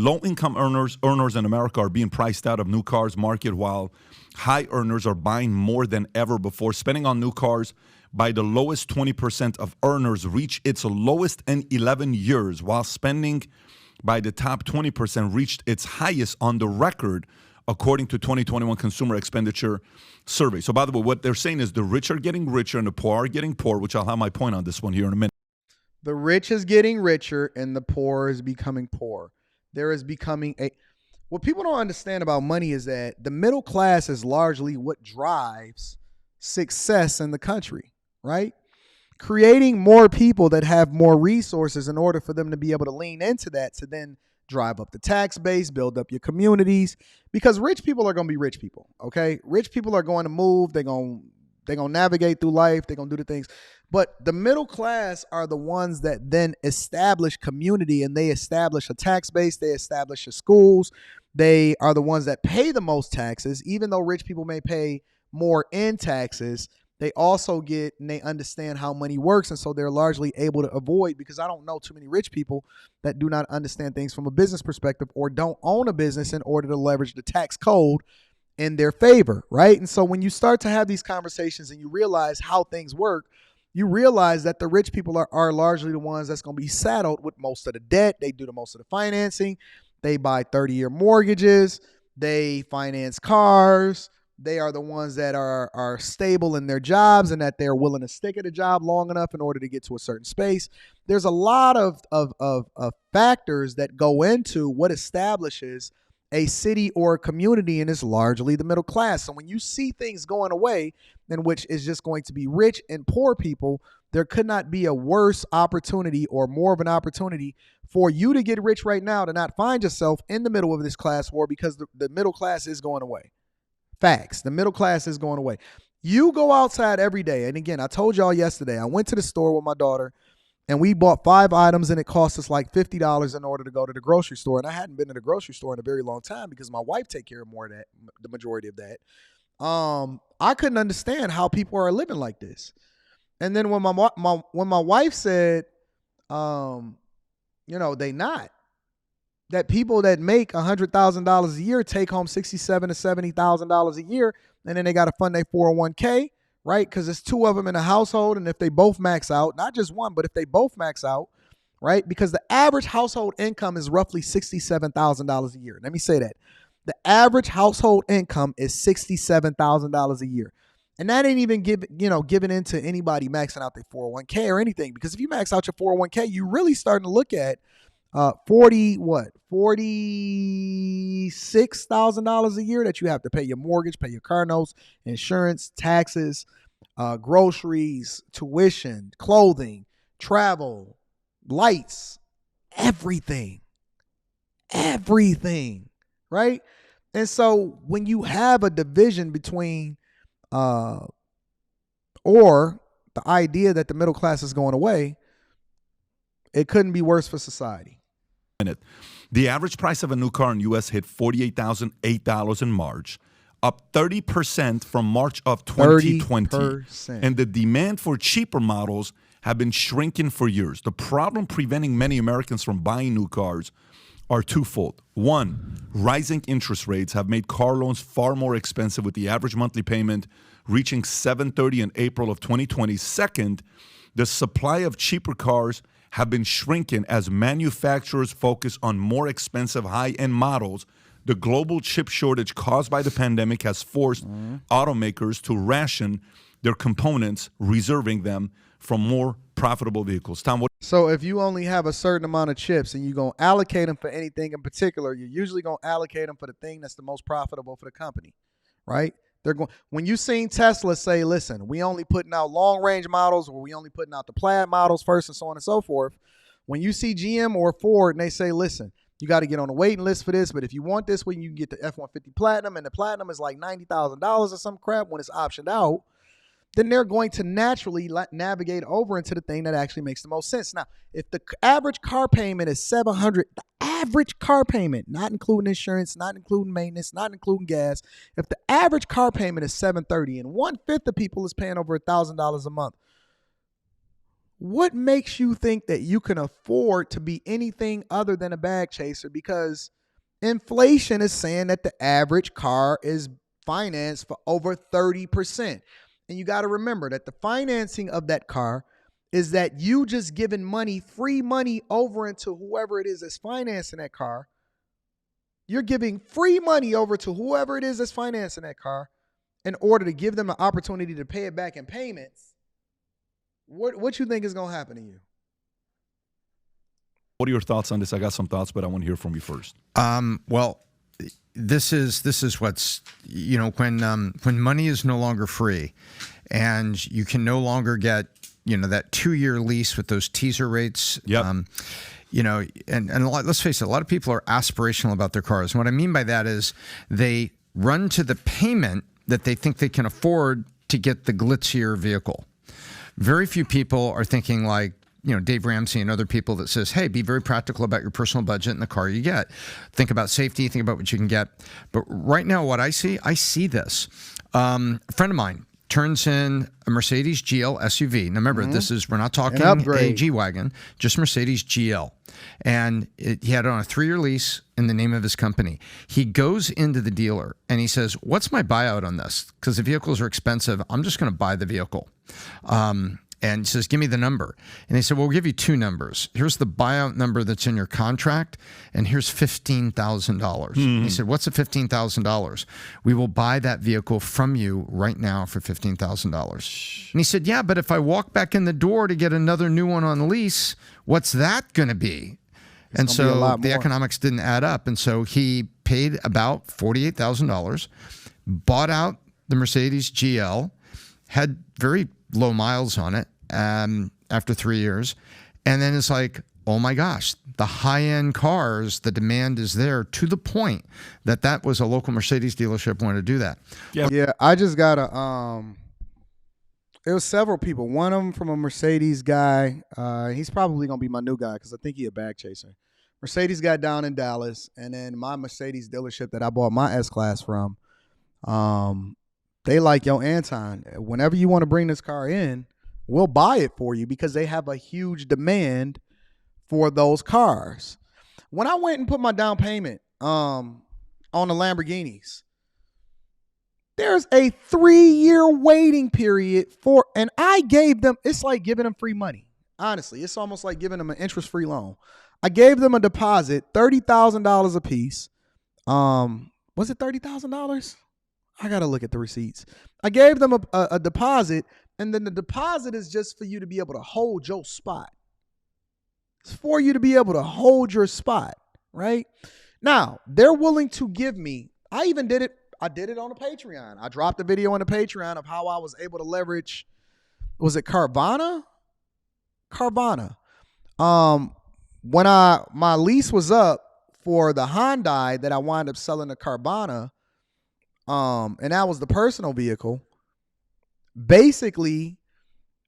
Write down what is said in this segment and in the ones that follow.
Low-income earners in America are being priced out of new cars market, while high earners are buying more than ever before. Spending on new cars by the lowest 20% of earners reach its lowest in 11 years, while spending by the top 20% reached its highest on the record, according to 2021 Consumer Expenditure Survey. So, by the way, what they're saying is the rich are getting richer and the poor are getting poor, which I'll have my point on this one here in a minute. The rich is getting richer and the poor is becoming poor. There is becoming what people don't understand about money is that the middle class is largely what drives success in the country, right? Creating more people that have more resources in order for them to be able to lean into that to then drive up the tax base, build up your communities, because rich people are going to be rich people, okay? Rich people are going to move. They're going to navigate through life. They're going to do the things. But the middle class are the ones that then establish community, and they establish a tax base. They establish the schools. They are the ones that pay the most taxes. Even though rich people may pay more in taxes, they also get and they understand how money works. And so they're largely able to avoid, because I don't know too many rich people that do not understand things from a business perspective or don't own a business in order to leverage the tax code in their favor, right? And so when you start to have these conversations and you realize how things work, you realize that the rich people are largely the ones that's going to be saddled with most of the debt. They do the most of the financing. They buy 30-year mortgages. They finance cars. They are the ones that are stable in their jobs and that they're willing to stick at a job long enough in order to get to a certain space. There's a lot of factors that go into what establishes a city or a community, and it's largely the middle class. So when you see things going away, in which is just going to be rich and poor people, there could not be a worse opportunity or more of an opportunity for you to get rich right now to not find yourself in the middle of this class war, because the middle class is going away. Facts. The middle class is going away. You go outside every day. And again, I told y'all yesterday, I went to the store with my daughter and we bought 5 items and it cost us like $50 in order to go to the grocery store. And I hadn't been to the grocery store in a very long time because my wife take care of more of that, the majority of that. I couldn't understand how people are living like this. And then when my wife said, they not. That people that make $100,000 a year take home $67,000 to $70,000 a year, and then they got to fund their 401k, right? Because it's 2 of them in a household, and if they both max out, not just one, but if they both max out, right? Because the average household income is roughly $67,000 a year. Let me say that. The average household income is $67,000 a year. And that ain't even given into anybody maxing out their 401k or anything. Because if you max out your 401k, you're really starting to look at $46,000 a year that you have to pay your mortgage, pay your car notes, insurance, taxes, groceries, tuition, clothing, travel, lights, everything, right? And so when you have a division between or the idea that the middle class is going away, it couldn't be worse for society. The average price of a new car in the U.S. hit $48,008 in March, up 30% from March of 2020. 30%. And the demand for cheaper models have been shrinking for years. The problem preventing many Americans from buying new cars are twofold. One, rising interest rates have made car loans far more expensive, with the average monthly payment reaching $730 in April of 2020. Second, the supply of cheaper cars have been shrinking as manufacturers focus on more expensive high-end models. The global chip shortage caused by the pandemic has forced automakers to ration their components, reserving them from more profitable vehicles. Tom, so if you only have a certain amount of chips and you're going to allocate them for anything in particular, you're usually going to allocate them for the thing that's the most profitable for the company, right? When you seen Tesla say, listen, we only putting out long range models, or we only putting out the plaid models first, and so on and so forth. When you see GM or Ford and they say, listen, you got to get on a waiting list for this, but if you want this one, you can get the F-150 Platinum, and the Platinum is like $90,000 or some crap when it's optioned out, then they're going to naturally navigate over into the thing that actually makes the most sense. Now, if the average car payment is $700, the average car payment, not including insurance, not including maintenance, not including gas, if the average car payment is $730 and 1/5 of people is paying over $1,000 a month, what makes you think that you can afford to be anything other than a bag chaser? Because inflation is saying that the average car is financed for over 30%. And you got to remember that the financing of that car is that you just giving money, free money over into whoever it is that's financing that car. You're giving free money over to whoever it is that's financing that car in order to give them an opportunity to pay it back in payments. What you think is going to happen to you? What are your thoughts on this? I got some thoughts, but I want to hear from you first. Well, this is what's, when money is no longer free and you can no longer get, that 2-year lease with those teaser rates. Yep. And let's face it, a lot of people are aspirational about their cars. And what I mean by that is they run to the payment that they think they can afford to get the glitzier vehicle. Very few people are thinking like, Dave Ramsey and other people that says, hey, be very practical about your personal budget and the car you get. Think about safety, think about what you can get. But right now, what I see this. A friend of mine turns in a Mercedes GL SUV. Now remember, we're not talking a G-Wagon, just Mercedes GL. And he had it on a 3-year lease in the name of his company. He goes into the dealer and he says, what's my buyout on this? Because the vehicles are expensive. I'm just going to buy the vehicle. And he says, give me the number. And they said, well, we'll give you 2 numbers. Here's the buyout number that's in your contract, and here's $15,000. He said, what's the $15,000? We will buy that vehicle from you right now for $15,000. And he said, yeah, but if I walk back in the door to get another new one on lease, what's that going to be? And so the economics didn't add up. And so he paid about $48,000, bought out the Mercedes GL, had very low miles on it after 3 years. And then it's like, oh my gosh, the high-end cars, the demand is there to the point that was a local Mercedes dealership wanted to do that. Yeah, I just got it was several people. One of them from a Mercedes guy. He's probably going to be my new guy because I think he's a bag chaser. Mercedes guy down in Dallas. And then my Mercedes dealership that I bought my S-Class from, they like, yo, Anton, whenever you want to bring this car in, we'll buy it for you because they have a huge demand for those cars. When I went and put my down payment on the Lamborghinis, there's a 3-year waiting period and I gave them, it's like giving them free money. Honestly, it's almost like giving them an interest-free loan. I gave them a deposit, $30,000 a piece. Was it $30,000? I got to look at the receipts. I gave them a deposit, and then the deposit is just for you to be able to hold your spot. It's for you to be able to hold your spot, right? Now, they're willing to give me, I did it on a Patreon. I dropped a video on the Patreon of how I was able to leverage, was it Carvana? Carvana. When my lease was up for the Hyundai that I wound up selling to Carvana, and that was the personal vehicle, basically,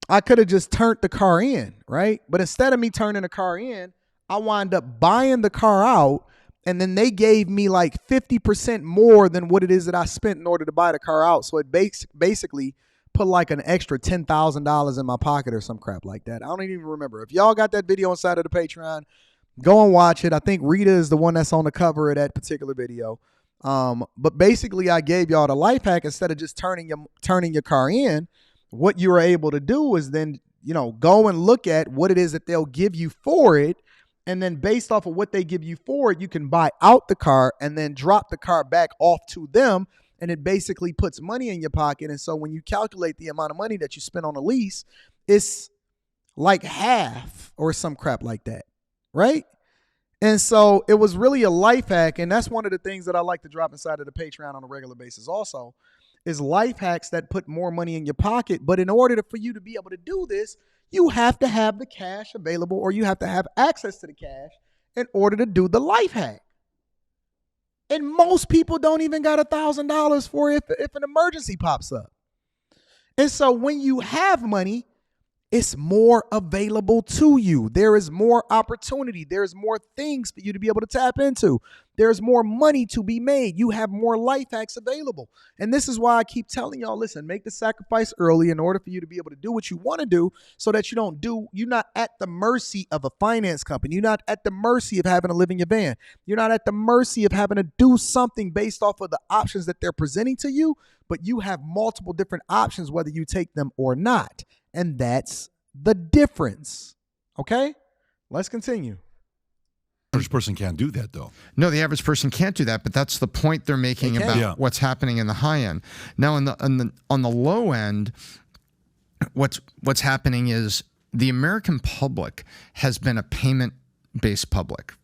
I could have just turned the car in, right? But instead of me turning the car in, I wound up buying the car out, and then they gave me like 50% more than what it is that I spent in order to buy the car out. So it basically put like an extra $10,000 in my pocket or some crap like that. I don't even remember. If y'all got that video inside of the Patreon, go and watch it. I think Rita is the one that's on the cover of that particular video. But basically, I gave y'all the life hack. Instead of just turning your car in, what you were able to do is then, go and look at what it is that they'll give you for it. And then based off of what they give you for it, you can buy out the car and then drop the car back off to them. And it basically puts money in your pocket. And so when you calculate the amount of money that you spend on a lease, it's like half or some crap like that, right? And so it was really a life hack. And that's one of the things that I like to drop inside of the Patreon on a regular basis also, is life hacks that put more money in your pocket. But in order for you to be able to do this, you have to have the cash available, or you have to have access to the cash in order to do the life hack. And most people don't even got $1,000 for if an emergency pops up. And so when you have money, it's more available to you. There is more opportunity. There's more things for you to be able to tap into. There's more money to be made. You have more life hacks available. And this is why I keep telling y'all, listen, make the sacrifice early in order for you to be able to do what you want to do so that you're not at the mercy of a finance company. You're not at the mercy of having to live in your van. You're not at the mercy of having to do something based off of the options that they're presenting to you, but you have multiple different options whether you take them or not. And that's the difference. Okay? Let's continue. Average person can't do that, though. No, the average person can't do that, but that's the point they're making about what's happening in the high end. Now, on the low end, what's happening is the American public has been a payment-based public,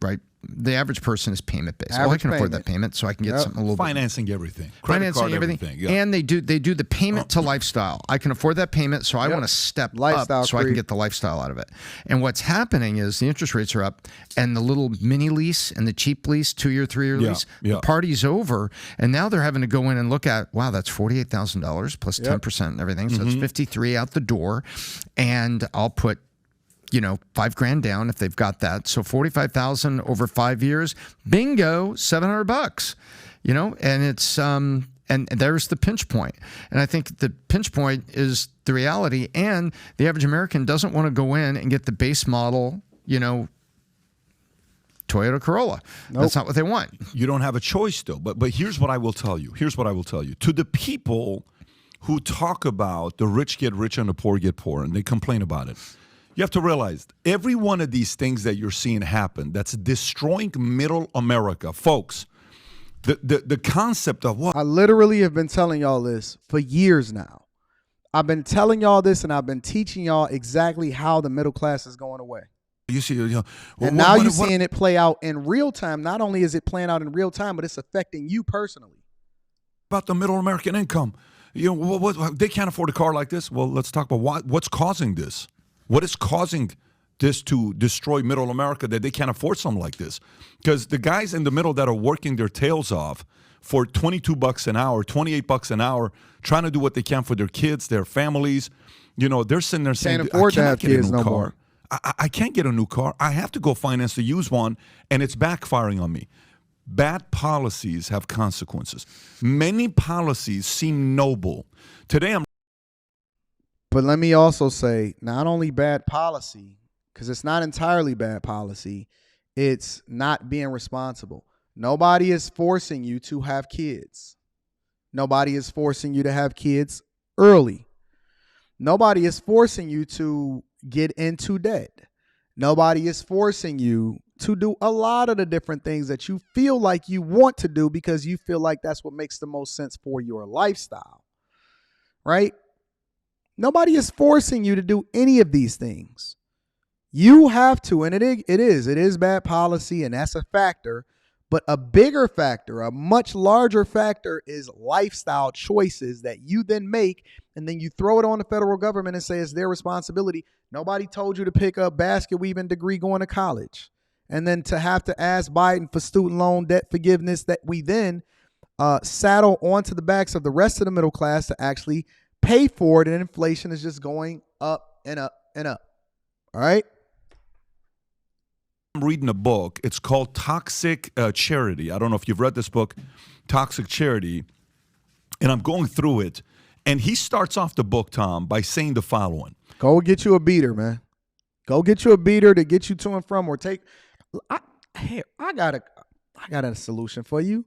right? The average person is payment-based. Well, I can afford that payment, so I can get something a little financing everything, financing everything, yeah. And they do the payment to lifestyle. I can afford that payment, so I want to step lifestyle up so I can get the lifestyle out of it. And what's happening is the interest rates are up, and the little mini lease and the cheap lease, 2-year, 3-year lease, the party's over, and now they're having to go in and look at, wow, that's $48,000 plus 10% and everything, so it's $53,000 out the door, and I'll put $5,000 down if they've got that. So $45,000 over 5 years, bingo, $700. And it's and there's the pinch point. And I think the pinch point is the reality. And the average American doesn't want to go in and get the base model, Toyota Corolla. Nope. That's not what they want. You don't have a choice, though. But here's what I will tell you. To the people who talk about the rich get rich and the poor get poor, and they complain about it, you have to realize every one of these things that you're seeing happen that's destroying middle America. Folks, the concept of what? I literally have been telling y'all this for years now. I've been telling y'all this, and I've been teaching y'all exactly how the middle class is going away. You see, and now you're seeing it play out in real time. Not only is it playing out in real time, but it's affecting you personally. About the middle American income. They can't afford a car like this. Well, let's talk about what's causing this. What is causing this to destroy middle America that they can't afford something like this? Because the guys in the middle that are working their tails off for $22 an hour, $28 an hour, trying to do what they can for their kids, their families, they're sitting there saying, can't afford to have kids no more. I can't get a new car. I have to go finance the used one, and it's backfiring on me. Bad policies have consequences. Many policies seem noble. Today, But let me also say, not only bad policy, because it's not entirely bad policy, it's not being responsible. Nobody is forcing you to have kids. Nobody is forcing you to have kids early. Nobody is forcing you to get into debt. Nobody is forcing you to do a lot of the different things that you feel like you want to do because you feel like that's what makes the most sense for your lifestyle, right? Nobody is forcing you to do any of these things. You have to, and it is bad policy, and that's a factor. But a bigger factor, a much larger factor, is lifestyle choices that you then make, and then you throw it on the federal government and say it's their responsibility. Nobody told you to pick up basket weaving degree going to college, and then to have to ask Biden for student loan debt forgiveness that we then saddle onto the backs of the rest of the middle class to actually pay for it, and inflation is just going up and up and up. All right? I'm reading a book. It's called Toxic Charity. I don't know if you've read this book, Toxic Charity, and I'm going through it. And he starts off the book, Tom, by saying the following. Go get you a beater, man. Go get you a beater to get you to and from, or take. I got a solution for you.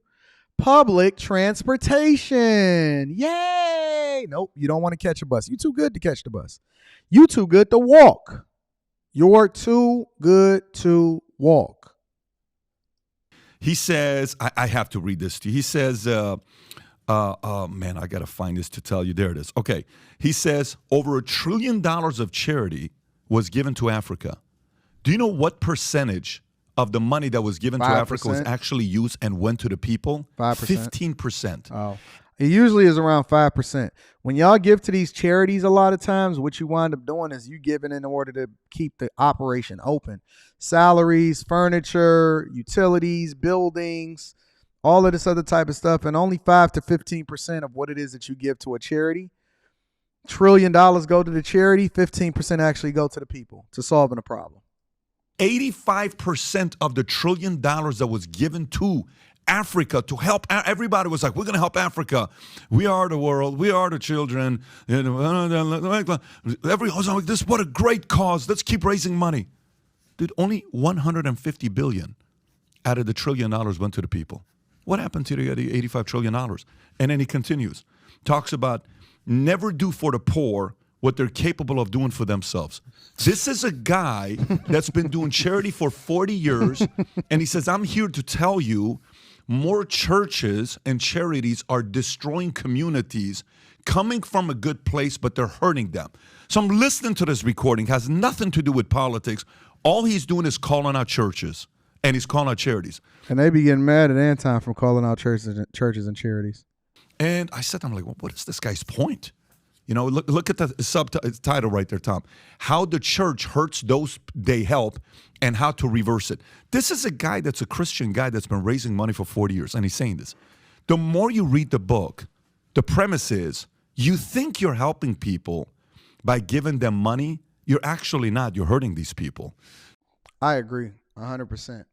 Public transportation. Yay! Nope, you don't want to catch a bus. You're too good to catch the bus. You too good to walk. You're too good to walk. He says, I have to read this to you. He says, man, I got to find this to tell you. There it is. Okay. He says over $1 trillion of charity was given to Africa. Do you know what percentage of the money that was given 5%. to Africa was actually used and went to the people? 5%. 15%. Oh. It usually is around 5%. When y'all give to these charities, a lot of times what you wind up doing is you giving in order to keep the operation open. Salaries, furniture, utilities, buildings, all of this other type of stuff. And only 5 to 15% of what it is that you give to a charity. $1 trillion go to the charity, 15% actually go to the people to solving a problem. 85% of the $1 trillion that was given to Africa to help everybody was like, we're going to help Africa. We are the world. We are the children. Everyone's like, this, what a great cause. Let's keep raising money. Dude, only $150 billion out of the $1 trillion went to the people. What happened to the $85 trillion? And then he continues, talks about never do for the poor what they're capable of doing for themselves. This is a guy that's been doing charity for 40 years, and he says, I'm here to tell you more churches and charities are destroying communities coming from a good place, but they're hurting them. So I'm listening to this recording, has nothing to do with politics. All he's doing is calling out churches, and he's calling out charities. And they be getting mad at Anton from calling out churches and charities. And I said, I'm like, well, what is this guy's point? You know, look at the subtitle right there, Tom. How the church hurts those they help and how to reverse it. This is a guy that's a Christian guy that's been raising money for 40 years, and he's saying this. The more you read the book, the premise is you think you're helping people by giving them money. You're actually not. You're hurting these people. I agree 100%.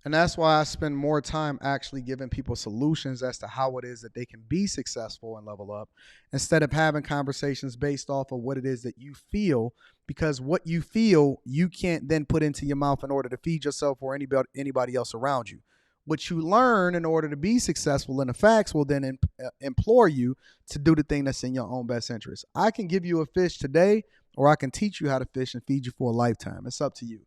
And that's why I spend more time actually giving people solutions as to how it is that they can be successful and level up instead of having conversations based off of what it is that you feel, because what you feel, you can't then put into your mouth in order to feed yourself or anybody else around you. What you learn in order to be successful in the facts will then implore you to do the thing that's in your own best interest. I can give you a fish today, or I can teach you how to fish and feed you for a lifetime. It's up to you.